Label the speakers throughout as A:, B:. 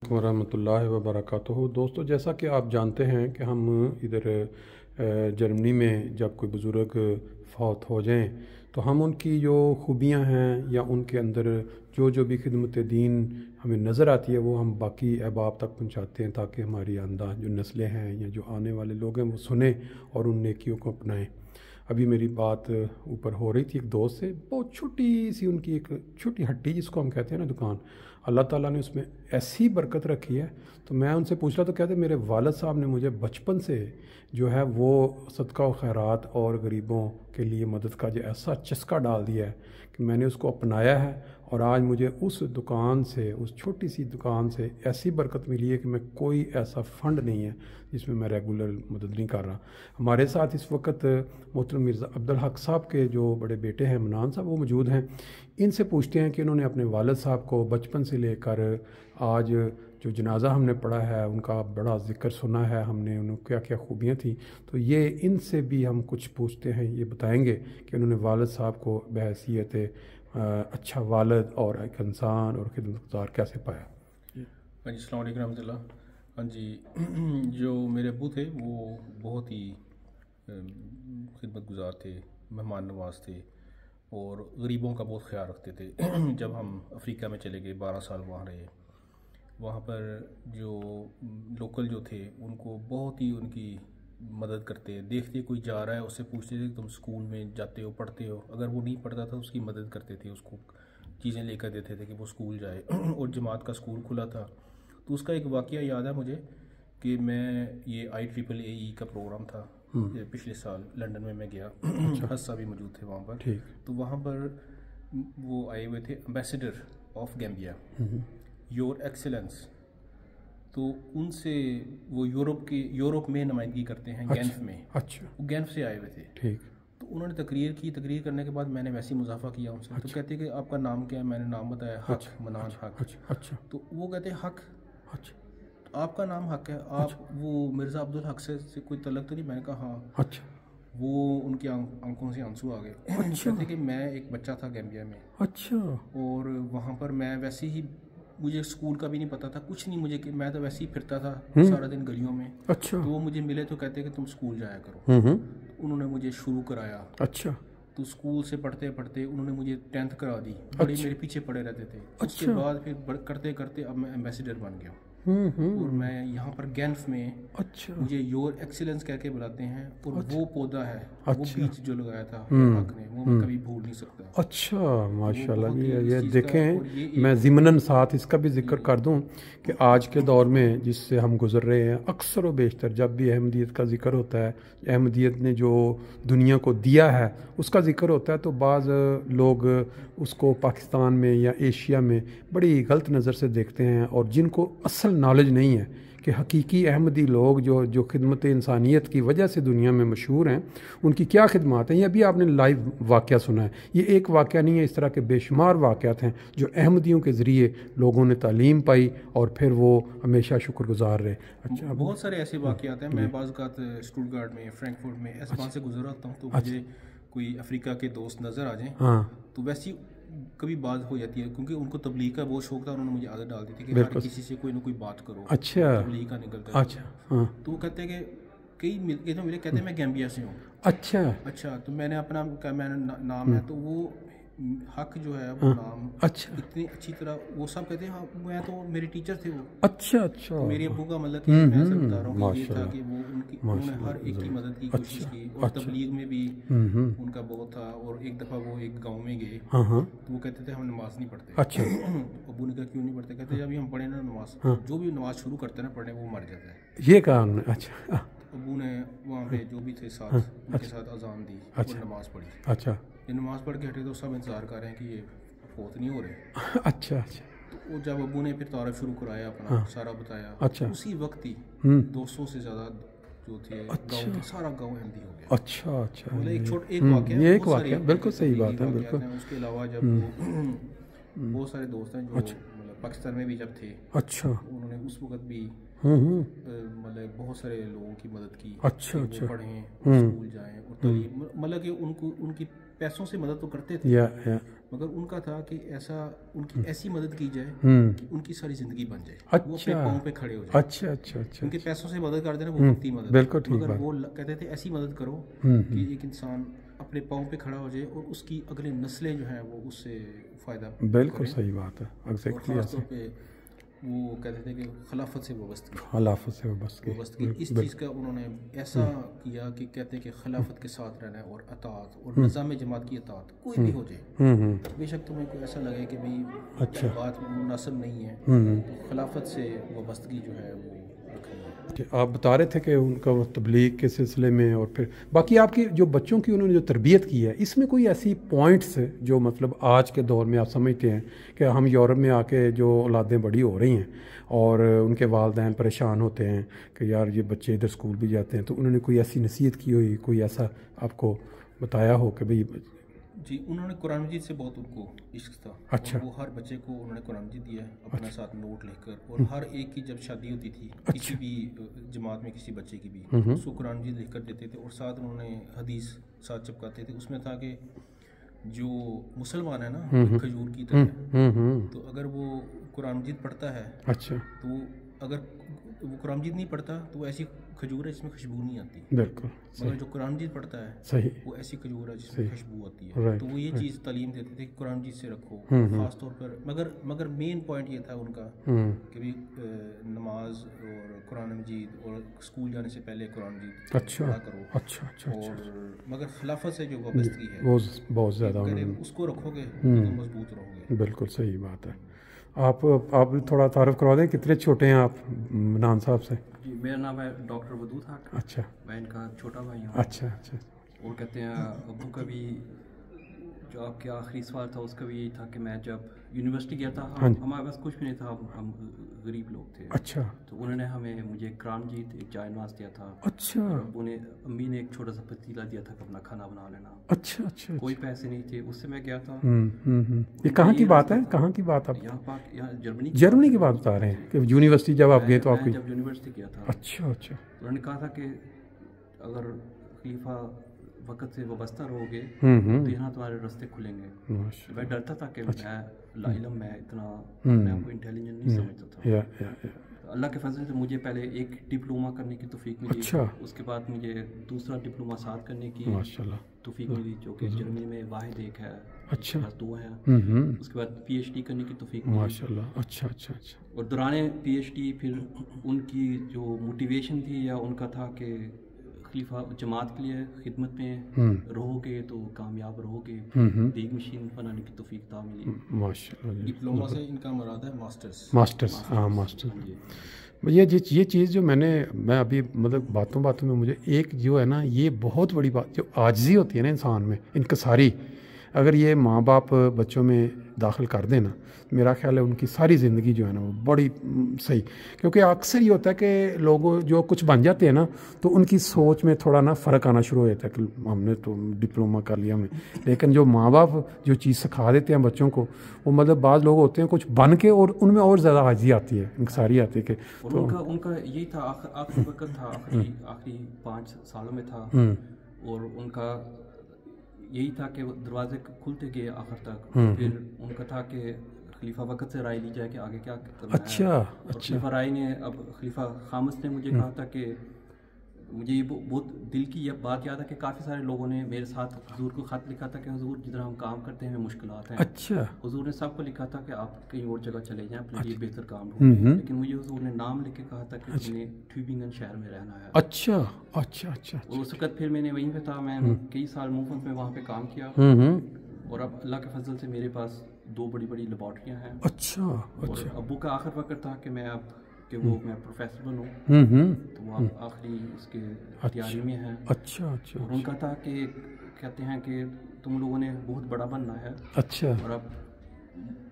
A: वरहमतुल्लाहि वबरकातुहू। दोस्तों, जैसा कि आप जानते हैं कि हम इधर जर्मनी में जब कोई बुज़ुर्ग फौत हो जाएं तो हम उनकी जो खूबियां हैं या उनके अंदर जो भी खिदमत दीन हमें नज़र आती है वो हम बाकी अहबाब तक पहुंचाते हैं ताकि हमारी आंदा जो नस्लें हैं या जो आने वाले लोग हैं वो सुने और उन नेकियों को अपनाएं। अभी मेरी बात ऊपर हो रही थी एक दोस्त से, बहुत छोटी सी उनकी एक छोटी हट्टी जिसको हम कहते हैं ना दुकान, अल्लाह ताला ने उसमें ऐसी बरकत रखी है। तो मैं उनसे पूछ रहा तो कहते मेरे वालिद साहब ने मुझे बचपन से जो है वो सदका व खैरात और गरीबों के लिए मदद का जो ऐसा चस्का डाल दिया है कि मैंने उसको अपनाया है और आज मुझे उस दुकान से, उस छोटी सी दुकान से ऐसी बरकत मिली है कि मैं कोई ऐसा फ़ंड नहीं है जिसमें मैं रेगुलर मदद नहीं कर रहा। हमारे साथ इस वक्त मोहतरम मिर्ज़ा अब्दुल हक साहब के जो बड़े बेटे हैं मनान साहब, वो मौजूद हैं। इनसे पूछते हैं कि उन्होंने अपने वालिद साहब को बचपन से लेकर आज जो जनाजा हमने पढ़ा है उनका बड़ा ज़िक्र सुना है हमने, उन्होंने क्या क्या खूबियाँ थी, तो ये इनसे भी हम कुछ पूछते हैं। ये बताएंगे कि उन्होंने वालिद साहब को बहैसियत अच्छा वालिद और एक इंसान और खिदमतगार कैसे पाया।
B: हाँ जी, अस्सलाम वालेकुम रहमतुल्लाह। हाँ जी, जो मेरे अब्बू थे वो बहुत ही खिदमत गुजार थे, मेहमान नवाज थे और गरीबों का बहुत ख्याल रखते थे। जब हम अफ्रीका में चले गए, 12 साल वहाँ रहे, वहाँ पर जो लोकल जो थे उनको बहुत ही उनकी मदद करते, देखते कोई जा रहा है उससे पूछते थे कि तुम स्कूल में जाते हो, पढ़ते हो, अगर वो नहीं पढ़ता था उसकी मदद करते थे, उसको चीज़ें लेकर देते थे कि वो स्कूल जाए। और जमात का स्कूल खुला था तो उसका एक वाक़या याद है मुझे कि मैं ये IEEE का प्रोग्राम था पिछले साल लंदन में मैं गया। हस्सा भी मौजूद थे वहाँ पर। तो वहाँ पर वो आए हुए थे ambassador of Gambia, your excellence. तो उनसे वो यूरोप में नुमाइंदगी करते हैं, गेंफ में।
A: अच्छा,
B: वो गेंफ से आए हुए थे।
A: ठीक।
B: तो उन्होंने तकरीर करने के बाद मैंने वैसे ही मुजाफा किया उनसे। तो कहते कि आपका नाम क्या है? मैंने नाम बताया, हक, मनान हक।
A: अच्छा।
B: तो वो कहते हक,
A: अच्छा,
B: तो आपका नाम हक है, आप वो मिर्ज़ा अब्दुल हक से कोई तलक तो नहीं? मैंने कहा हाँ।
A: अच्छा।
B: वो उनकी आंखों से आंसू आ गए। कहते कि मैं एक बच्चा था गैम्बिया में।
A: अच्छा।
B: और वहाँ पर मैं वैसे ही, मुझे स्कूल का भी नहीं पता था, कुछ नहीं मुझे, कि मैं तो वैसे ही फिरता था सारा दिन गलियों में।
A: अच्छा।
B: तो वो मुझे मिले तो कहते कि तुम स्कूल जाया करो। तो उन्होंने मुझे शुरू कराया।
A: अच्छा।
B: तो स्कूल से पढ़ते पढ़ते उन्होंने मुझे 10th करा दी। बड़े मेरे पीछे पड़े रहते थे। उसके बाद फिर करते करते अब मैं एम्बेसडर बन गया। और मैं यहाँ पर गेंफ में,
A: अच्छा,
B: मुझे योर एक्सीलेंस कह के बुलाते हैं। और वो पौधा है, वो बीज जो लगाया था हक ने, वो मैं कभी भूल नहीं सकता।
A: अच्छा, माशाल्लाह। ये देखें, मैं ज़िमनन साथ इसका भी जिक्र कर दूं कि आज के दौर में जिससे हम गुजर रहे हैं, अक्सर व बेशतर जब भी अहमदियत का जिक्र होता है, अहमदियत ने जो दुनिया को दिया है उसका जिक्र होता है, तो बाज़ लोग उसको पाकिस्तान में या एशिया में बड़ी गलत नज़र से देखते हैं और जिनको असल नॉलेज नहीं है कि हकीकी अहमदी लोग जो खिदमत इंसानियत की वजह से दुनिया में मशहूर हैं, उनकी क्या खिदमत हैं। ये अभी आपने लाइव वाक़या सुना है, ये एक वाक़या नहीं है, इस तरह के बेशुमार वाक़यात हैं जो अहमदियों के ज़रिए लोगों ने तालीम पाई और फिर वो हमेशा शुक्रगुजार रहे। अच्छा,
B: बहुत सारे ऐसे वाक़यात हैं। मैं बाज़ स्टुटगार्ट में, फ्रैंकफर्ट में ऐसे वहाँ से गुजर आता हूँ, तो मुझे कोई अफ्रीका के दोस्त नज़र आ जाएँ।
A: हाँ,
B: तो वैसी कभी बात हो जाती है, क्योंकि उनको तबलीग का बहुत शौक था। उन्होंने मुझे आदत डाल दी थी कि हर किसी से कोई ना कोई बात करो।
A: अच्छा,
B: तबलीग का निकलता है।
A: अच्छा, हाँ,
B: तो वो कहते हैं कि कई मिलके तो मेरे कहते हैं मैं गैम्बिया से हूँ।
A: अच्छा,
B: तो मैंने अपना नाम है, तो वो हक जो है वो नाम
A: अच्छा,
B: इतनी अच्छी तरह वो सब कहते हैं। हाँ, मैं तो, मेरे टीचर थे वो।
A: अच्छा,
B: तो मेरे अब्बू का मतलब कि मैं सब बता रहा हूँ कि ये था
A: माशाल्लाह,
B: कि वो उन्होंने हर एक की मदद की कोशिश की। और तबलीग में भी उनका बहुत था। और एक दफ़ा वो एक गांव में गए, तो वो कहते थे हम नमाज नहीं पढ़ते।
A: अच्छा,
B: अब्बू ने कहा क्यों नहीं पढ़ते? कहते जब हम पढ़े ना नमाज, जो भी नमाज शुरू करते हैं ना पढ़ने, वो मर जाता है।
A: ये कहा उन्होंने। अच्छा,
B: अब्बू ने वहाँ पे जो भी थे साथ, उनके साथ अजान दी और नमाज पढ़ी।
A: अच्छा,
B: ये नमाज पढ़ के हटे तो सब इंतज़ार कर रहे हैं कि ये फौत नहीं हो रहे।
A: अच्छा, अच्छा,
B: तो वो जब अब्बू ने फिर तारफ शुरू कराया, अपना सारा बताया,
A: अच्छा,
B: उसी वक्त ही 200 से ज़्यादा जो थे गाँव, सारा गाँव अहमदी हो गया।
A: अच्छा, अच्छा,
B: मतलब एक वाक़या
A: बिल्कुल सही बात है, बिल्कुल।
B: उसके अलावा जब बहुत सारे दोस्त हैं जो मतलब पाकिस्तान में भी जब थे,
A: अच्छा,
B: उन्होंने उस वक्त भी मतलब बहुत सारे लोगों की मदद की।
A: अच्छा, अच्छा,
B: पढ़ें, स्कूल जाएं और मतलब कि उनको उनकी पैसों से मदद तो करते थे,
A: या
B: مگر ان کا تھا کہ ایسا ان کی ایسی مدد کی جائے کہ ان کی ساری زندگی بن جائے, وہ اپنے پاؤں پہ کھڑے ہو جائیں.
A: اچھا اچھا اچھا,
B: ان کے پیسوں سے مدد کر دینا وہ وقتی مدد,
A: بالکل ٹھیک
B: مگر
A: بات.
B: وہ کہتے تھے ایسی مدد کرو کہ ایک انسان اپنے پاؤں پہ کھڑا ہو جائے اور اس کی اگلی نسلیں جو ہیں وہ اس سے فائدہ
A: بالکل صحیح بات ہے. ایگزیکٹلی
B: خاص طور پہ وہ کہتے تھے کہ خلافت سے وابستگی,
A: خلافت سے وابستگی,
B: اس چیز کا انہوں نے ایسا کیا کہ کہتے ہیں کہ خلافت کے ساتھ رہنا ہے اور اطاعت اور نظام جماعت کی اطاعت کوئی بھی ہو جائے, بے شک تمہیں کوئی ایسا لگے کہ بھئی بات مناسب نہیں ہے تو خلافت سے وابستگی جو ہے وہ رکھنی ہے.
A: آپ بتا رہے تھے کہ ان کا تبلیغ کے سلسلے میں اور پھر باقی آپ کی جو بچوں کی انہوں نے جو تربیت کی ہے, اس میں کوئی ایسی پوائنٹس جو مطلب آج کے دور میں آپ سمجھتے ہیں کہ ہم یورپ میں آ کے جو اولادیں بڑی ہو رہی ہیں اور ان کے والدین پریشان ہوتے ہیں کہ یار یہ بچے ادھر اسکول بھی جاتے ہیں, تو انہوں نے کوئی ایسی نصیحت کی ہوئی, کوئی ایسا آپ کو بتایا ہو کہ بھئی؟
B: جی, انہوں نے قرآن مجید سے بہت ان کو عشق تھا.
A: اچھا.
B: وہ ہر بچے کو انہوں نے قرآن مجید دیا اپنے ساتھ نوٹ لکھ کر, اور ہر ایک کی جب شادی ہوتی تھی کسی بھی جماعت میں کسی بچے کی بھی, اس کو قرآن مجید لکھ کر دیتے تھے, اور ساتھ انہوں نے حدیث ساتھ چپکاتے تھے. اس میں تھا کہ جو مسلمان ہے نا کھجور کی طرح, تو اگر وہ قرآن مجید پڑھتا ہے
A: اچھا
B: تو اگر وہ قرآن مجید نہیں پڑھتا تو وہ ایسی کھجور ہے جس میں خوشبو نہیں آتی.
A: بالکل.
B: مگر جو قرآن مجید پڑھتا ہے
A: صحیح,
B: وہ ایسی کھجور ہے جس میں خوشبو آتی ہے. تو وہ یہ چیز تعلیم دیتے تھے کہ قرآن مجید سے رکھو خاص طور پر. مگر مین پوائنٹ یہ تھا ان کا کہ بھی نماز اور قرآن مجید اور اسکول جانے سے پہلے قرآن مجید پڑھا کرو.
A: اچھا اچھا.
B: اور مگر خلافت سے جو وابستگی ہے
A: وہ بہت زیادہ,
B: اس کو رکھو گے تو مضبوط رہو گے.
A: بالکل صحیح بات ہے. آپ تھوڑا تعارف کروا دیں, کتنے چھوٹے ہیں آپ منان صاحب سے؟
C: جی, میرا نام ہے ڈاکٹر ودود حق.
A: اچھا.
C: میں ان کا چھوٹا بھائی ہوں.
A: اچھا اچھا.
C: اور کہتے ہیں ابو کا بھی جو آپ کے آخری سوال تھا اس کا بھی یہی تھا کہ میں جب یونیورسٹی گیا تھا ہمارے پاس کچھ بھی نہیں تھا, ہم غریب لوگ تھے.
A: اچھا. تو
C: انہوں نے مجھے قرآن مجید ایک جائے نماز دیا تھا.
A: اچھا.
C: امی نے ایک چھوٹا سا پتیلا دیا تھا کہ اپنا کھانا بنا لینا.
A: اچھا اچھا.
C: کوئی پیسے نہیں تھے, اس سے میں گیا تھا.
A: یہ کہاں کی بات ہے, کہاں کی بات آپ؟
C: یہاں
A: جرمنی کی بات بتا رہے ہیں کہ یونیورسٹی جب آپ گئے تو آپ
C: جب یونیورسٹی گیا تھا.
A: اچھا اچھا. انہوں
C: نے کہا تھا کہ اگر خلیفہ وقت سے وابستہ رہو گے
A: تو
C: یہاں تمہارے راستے کھلیں گے. میں ڈرتا تھا کہ میں علم میں اتنا اپنے آپ کو انٹیلیجنٹ نہیں سمجھتا تھا. اللہ کے فضل سے مجھے پہلے ایک ڈپلوما کرنے کی توفیق ملی. اس کے بعد مجھے دوسرا ڈپلوما ساتھ کرنے کی توفیق ملی جو کہ جرمنی میں واحد ایک ہے.
A: اچھا.
C: 2 ہیں. اس کے بعد پی ایچ ڈی کرنے کی توفیق ملی.
A: ماشاءاللہ. اچھا اچھا اچھا.
C: اور دوران پی ایچ ڈی پھر ان کی جو موٹیویشن تھی یا ان کا تھا کہ خلیفہ جماعت کے لیے خدمت میں رہو گے تو کامیاب رہو گے, دیگ مشین بنانے کی توفیق تا ملی.
A: ماشاءاللہ.
B: ڈپلوما سے ان کا مراد ہے
A: ماسٹرز. ہاں ماسٹر. یہ چیز جو میں ابھی مطلب باتوں میں مجھے ایک جو ہے نا, یہ بہت بڑی بات جو عاجزی ہوتی ہے نا انسان میں انکساری, اگر یہ ماں باپ بچوں میں داخل کر دیں نا, میرا خیال ہے ان کی ساری زندگی جو ہے نا وہ بڑی صحیح. کیونکہ اکثر یہ ہوتا ہے کہ لوگ جو کچھ بن جاتے ہیں نا تو ان کی سوچ میں تھوڑا نا فرق آنا شروع ہو جاتا ہے کہ ہم نے تو ڈپلوما کر لیا ہمیں, لیکن جو ماں باپ جو چیز سکھا دیتے ہیں بچوں کو, وہ مطلب بعض لوگ ہوتے ہیں کچھ بن کے اور ان میں اور زیادہ عاجزی آتی ہے, انکساری آتی ہے. کہ
C: ان کا یہی تھا, آخری وقت تھا, آخری 5 سالوں میں تھا, اور ان کا یہی تھا کہ دروازے کھلتے گئے آخر تک. پھر ان کا تھا کہ خلیفہ وقت سے رائے لی جائے کہ آگے کیا کرنا ہے.
A: اچھا.
C: خلیفہ رائے نے, اب خلیفہ خامس نے مجھے کہا تھا کہ مجھے یہ بہت دل کی یہ بات یاد ہے کہ کافی سارے لوگوں نے میرے ساتھ حضور کو خط لکھا تھا کہ حضور جدھر ہم کام کرتے ہیں ہمیں مشکلات ہیں.
A: اچھا.
C: حضور نے سب کو لکھا تھا کہ آپ کہیں اور جگہ چلے جائیں, اپنے لیے بہتر کام ڈھونڈیں, لیکن مجھے حضور نے نام لکھ کے کہا تھا کہ تم نے ٹیوبنگن شہر میں رہنا ہے.
A: اچھا اچھا اچھا.
C: اور اس وقت پھر میں نے وہیں پہ تھا, میں کئی سال موومنٹ میں وہاں پہ کام کیا, اور اب اللہ کے فضل سے میرے پاس 2 بڑی لیبارٹریاں ہیں.
A: اچھا.
C: اور ابو کا آخر وقت تھا کہ میں میں پروفیسر بنوں, تو وہ آخری اس کے تیاری میں ہیں.
A: اچھا اچھا.
C: اور ان کا تھا کہ کہتے ہیں کہ تم لوگوں نے بہت بڑا بننا ہے.
A: اچھا. اور
C: اب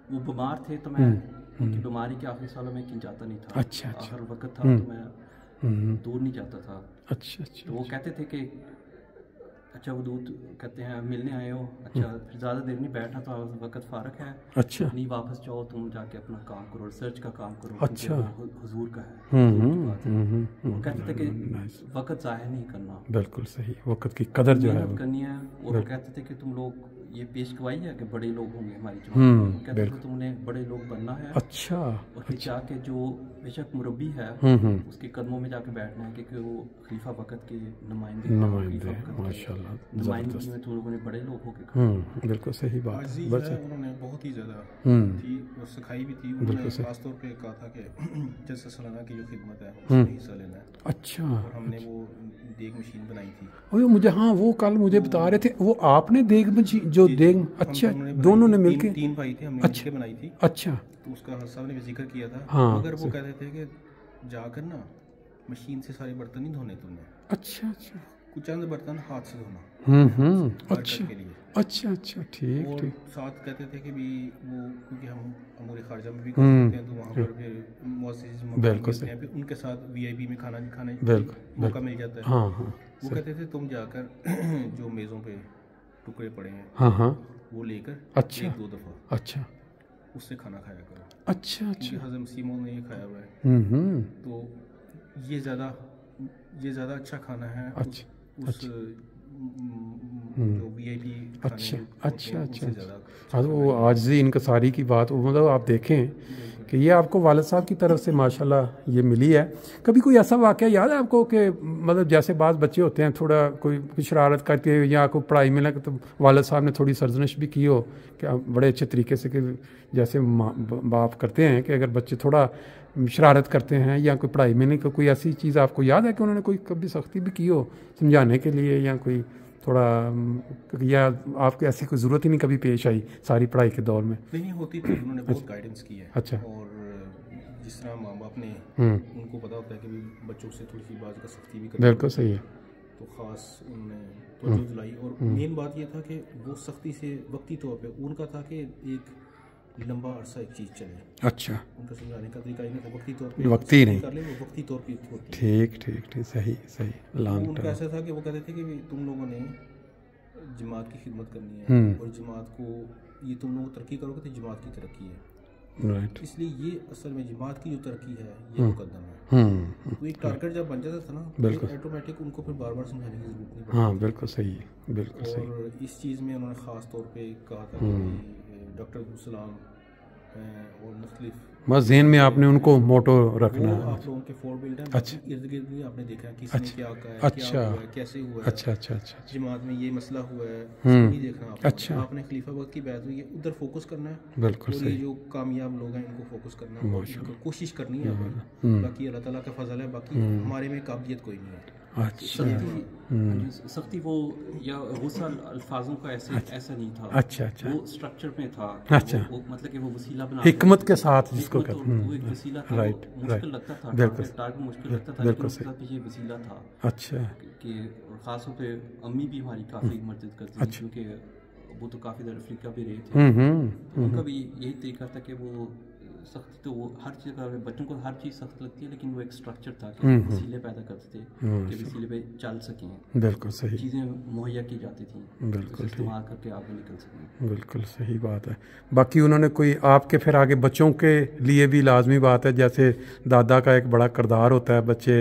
C: وہ بیمار تھے تو میں ان کی بیماری کے آخری سالوں میں کہیں جاتا نہیں تھا.
A: اچھا.
C: آخر وقت تھا تو میں دور نہیں جاتا تھا.
A: اچھا اچھا.
C: تو وہ کہتے تھے کہ اچھا ودود کہتے ہیں ملنے آئے ہو, اچھا پھر زیادہ دیر نہیں بیٹھنا تھا, وقت فارغ ہے.
A: اچھا.
C: نہیں واپس جاؤ, تم جا کے اپنا کام کرو, ریسرچ کا کام کرو.
A: اچھا.
C: حضور کا ہے. وہ کہتے تھے کہ وقت ضائع نہیں کرنا.
A: بالکل صحیح, وقت کی قدر جو ہے
C: کرنی ہے. اور وہ کہتے تھے کہ تم لوگ ये पेशगोई है कि बड़े लोग होंगे हमारी जमात, कहते थे तुमने बड़े लोग बनना है।
A: अच्छा।
C: और फिर जाके जो बेशक मुरब्बी है उसके कदमों में जाके बैठना है, क्योंकि वो खलीफा वक़्त के नुमाइंदे
A: माशाल्लाह,
C: नुमाइंदगी में तुम लोगों ने बड़े लोग होके
A: बिल्कुल सही बात है।
B: उन्होंने बहुत ही ज़्यादा थी और सिखाई भी थी। उन्होंने खास तौर पे कहा था कि जैसे सालाना की जो खिदमत है उसमें हिस्सा लेना है।
A: अच्छा।
B: और हमने वो देग मशीन बनाई थी।
A: ओह मुझे, हाँ वो कल मुझे बता रहे थे, वो आपने देग मशीन जो देग, अच्छा दोनों ने मिलके,
B: 3 भाई थे, हमने मिलके बनाई थी।
A: अच्छा।
B: तो उसका हर साहब ने भी जिक्र किया था।
A: हाँ,
B: मगर वो कहते थे कि जाकर ना मशीन से सारे बर्तन नहीं धोने तुमने।
A: अच्छा अच्छा।
B: कुछ चंद बर्तन हाथ से धोना।
A: अच्छा अच्छा अच्छा, ठीक
B: और
A: ठीक।
B: साथ कहते थे कि भी वो, क्योंकि हम अमूर खारजा में भी करते हैं तो वहाँ पर फिर मुअस्सिस मिलते हैं, फिर उनके साथ VIP में खाना खाने मौका मिल जाता है।
A: हाँ हाँ।
B: वो कहते थे तुम जाकर जो मेज़ों पे टुकड़े पड़े हैं
A: हाँ हाँ
B: वो लेकर
A: अच्छा
B: 1-2 दफ़ा
A: अच्छा
B: उससे खाना खाया करो।
A: अच्छा अच्छा।
B: हज़म सीमों ने ये खाया हुआ है तो ये ज़्यादा अच्छा खाना है।
A: अच्छा
B: उस जो VIP
A: अच्छा अच्छा अच्छा। हाँ, वो आजिज़ी इनकसारी की बात, मतलब आप देखें कि ये आपको वालिद साहब की तरफ से माशाल्लाह ये मिली है। कभी कोई ऐसा वाक़या याद है आपको कि मतलब जैसे बाज़ बच्चे होते हैं थोड़ा कोई शरारत करके या कोई पढ़ाई में लगे तो वालिद साहब ने थोड़ी सरजनिश भी की हो, कि बड़े अच्छे तरीके से, कि जैसे बाप करते हैं कि अगर बच्चे थोड़ा शरारत करते हैं या कोई पढ़ाई में नहीं, कोई ऐसी चीज़ आपको याद है कि उन्होंने कोई कभी सख्ती भी की हो समझाने के लिए, या कोई थोड़ा, या आपको ऐसी कोई ज़रूरत ही नहीं कभी पेश आई सारी पढ़ाई के दौर में?
B: नहीं होती थी, उन्होंने बहुत गाइडेंस की है।
A: अच्छा।
B: और जिस तरह माँ बाप ने उनको पता होता है कि बच्चों से थोड़ी सी बात का सख्ती भी करनी,
A: बिल्कुल सही है,
B: तो ख़ास उन्होंने तवज्जो दिलाई। और मेन बात यह था कि वो सख्ती से वक्ती तौर पे उनका था कि एक लंबा अरसा एक चीज़ चले।
A: अच्छा।
B: उनका समझाने का तरीका नहीं था वक्ती तौर पे,
A: वक्ती नहीं
B: कर ले वो वक्ती तौर पे होती।
A: ठीक ठीक ठीक, सही सही।
B: उनका ऐसा था कि वो कहते थे कि तुम लोगों ने जमात की खिदमत करनी है और जमात को, ये तुम लोग तरक्की करोगे तो जमात की तरक्की है।
A: राइट।
B: इसलिए ये असल में जमात की जो तरक्की है ये मुकद्दम है। तो एक टारगेट जब बन जाता था ना,
A: बिल्कुल
B: ऑटोमेटिक उनको फिर बार बार समझाने की जरूरत नहीं पड़ती।
A: हाँ बिल्कुल सही, बिल्कुल सही।
B: और इस चीज़ में उन्होंने ख़ास तौर पे कहा था कि डॉक्टर अब्दुल और मुख्तलिफ
A: बस ज़हन में आपने उनको मोटो रखना है।
B: आप लोगों के फोर बिल्ड हैं,
A: अच्छा।
B: इर्द गिर्द भी आपने देखा है किसने क्या कहा है,
A: अच्छा।
B: क्या हुआ है, कैसे हुआ है।
A: अच्छा अच्छा अच्छा।
B: जमात में ये मसला हुआ है, नहीं देखना आपने।
A: अच्छा।
B: आपने खलीफा वक्त की बात हुई है, उधर फोकस करना है।
A: बिल्कुल
B: और ये जो कामयाब लोग हैं इनको फोकस करना है, इनको कोशिश करनी है। बाकी अल्लाह ताला का फजल है, बाकी हमारे में काबिलियत कोई नहीं है।
A: अच्छा।
C: सख्ती वो या गुस्सा अल्फाजों का ऐसा नहीं था।
A: अच्छा अच्छा।
C: वो स्ट्रक्चर में था।
A: अच्छा।
C: वो मतलब कि वो वसीला बना,
A: हिकमत के साथ जिसको कहते हैं,
C: वो एक वसीला था।
A: राइट
C: मुश्किल लगता था,
A: बिल्कुल
C: टारगेट मुश्किल लगता था,
A: बिल्कुल
C: लेकिन उसका ये वसीला था।
A: अच्छा।
C: कि खास तौर पे अम्मी भी हमारी काफ़ी मदद करती थी, क्योंकि वो तो काफ़ी देर अफ्रीका भी रहे थे। तो उनका भी यही तरीका था कि वो सख्त, तो वो हर चीज़ का, बच्चों को हर चीज़ सख्त लगती है, लेकिन वो एक स्ट्रक्चर था कि वसीले पैदा करते थे कि वसीले पे चल सकें।
A: बिल्कुल सही।
C: चीज़ें मुहैया की जाती थी,
A: बिल्कुल
C: इस्तेमाल करके आगे निकल सकें।
A: बिल्कुल सही बात है। बाकी उन्होंने कोई आपके फिर आगे बच्चों के लिए भी लाजमी बात है, जैसे दादा का एक बड़ा किरदार होता है, बच्चे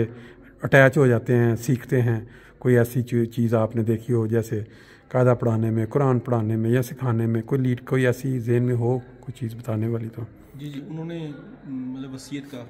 A: अटैच हो जाते हैं, सीखते हैं। कोई ऐसी चीज़ आपने देखी हो, जैसे कायदा पढ़ाने में, कुरान पढ़ाने में या सिखाने में, कोई ऐसी ज़हन में हो कोई चीज़ बताने वाली? तो
B: जी उन्होंने मतलब वसीयत का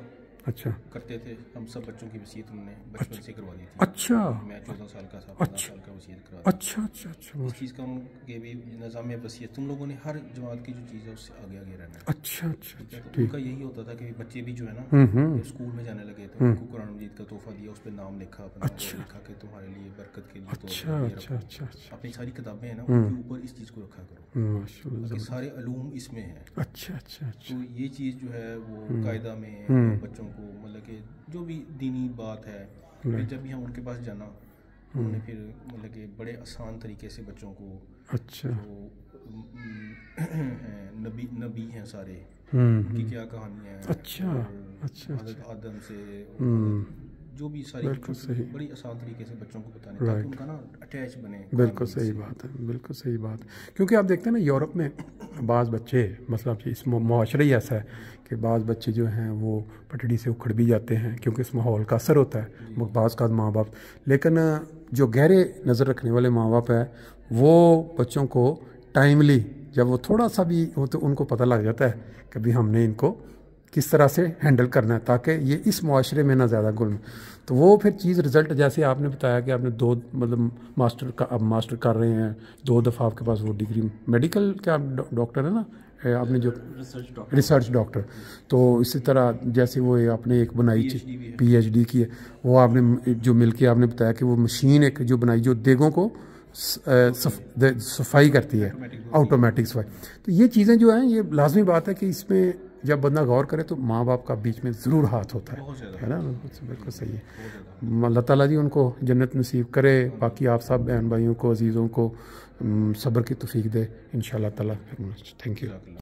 A: अच्छा
B: करते थे। हम सब बच्चों की वसीयत उन्होंने बचपन से करवा दी थी।
A: अच्छा।
B: मैं 14 साल का था, 15 साल का वसीयत करवा दी।
A: अच्छा अच्छा अच्छा।
B: इस चीज़ का उनके भी निज़ाम वसीयत, तुम लोगों ने हर जमात की जो चीज़ है उससे आगे आगे रहना है।
A: अच्छा अच्छा अच्छा।
B: तो उनका यही होता था कि बच्चे भी जो है ना स्कूल में जाने लगे तो उनको कुरान मजीद का तोहफा दिया, उस पर नाम लिखा अपना, लिखा कि तुम्हारे लिए बरकत के लिए
A: अच्छा अच्छा अच्छा अच्छा।
B: अपनी सारी किताबें हैं ना उनके ऊपर इस चीज़ को रखा करो,
A: माशाल्लाह,
B: सारे अलूम इसमें हैं।
A: अच्छा अच्छा अच्छा।
B: तो ये चीज़ जो है वो कायदा में बच्चों को, मतलब कि जो भी दीनी बात है, फिर जब भी हम उनके पास जाना, उन्होंने फिर मतलब कि बड़े आसान तरीके से बच्चों को,
A: अच्छा,
B: नबी हैं सारे, उनकी क्या कहानियाँ हैं,
A: अच्छा अच्छा,
B: आदम से जो भी सारी बड़ी आसान तरीके से बच्चों को बताने, ताकि उनका ना अटैच बने।
A: बिल्कुल सही बात है, बिल्कुल सही बात। क्योंकि आप देखते हैं ना यूरोप में बाज़ बच्चे, मतलब इस माशरा ही ऐसा है कि बाज़ बच्चे जो हैं वो पटड़ी से उखड़ भी जाते हैं, क्योंकि इस माहौल का असर होता है बाज़ का माँ बाप। लेकिन जो गहरे नज़र रखने वाले माँ बाप है वो बच्चों को ٹائملی جب وہ تھوڑا سا بھی ہو تو ان کو پتہ لگ جاتا ہے کہ بھی ہم نے ان کو کس طرح سے ہینڈل کرنا ہے تاکہ یہ اس معاشرے میں نہ زیادہ گل. تو وہ پھر چیز رزلٹ جیسے آپ نے بتایا کہ آپ نے 2 مطلب اب ماسٹر کر رہے ہیں 2 دفعہ آپ کے پاس وہ ڈگری میڈیکل کیا ڈاکٹر ہے نا آپ نے جو ریسرچ ڈاکٹر. تو اسی طرح جیسے وہ آپ نے ایک بنائی PhD کی ہے وہ آپ نے جو مل کے آپ نے بتایا کہ وہ مشین ایک جو بنائی جو دیگوں کو صفائی کرتی ہے آٹومیٹک صفائی. تو یہ چیزیں جو ہیں یہ لازمی بات ہے کہ اس میں جب بندہ غور کرے تو ماں باپ کا بیچ میں ضرور ہاتھ ہوتا ہے نا. بالکل صحیح ہے. اللہ تعالیٰ جی ان کو جنت نصیب کرے. باقی آپ سب بہن بھائیوں کو عزیزوں کو صبر کی توفیق دے انشاءاللہ تعالیٰ. Thank you.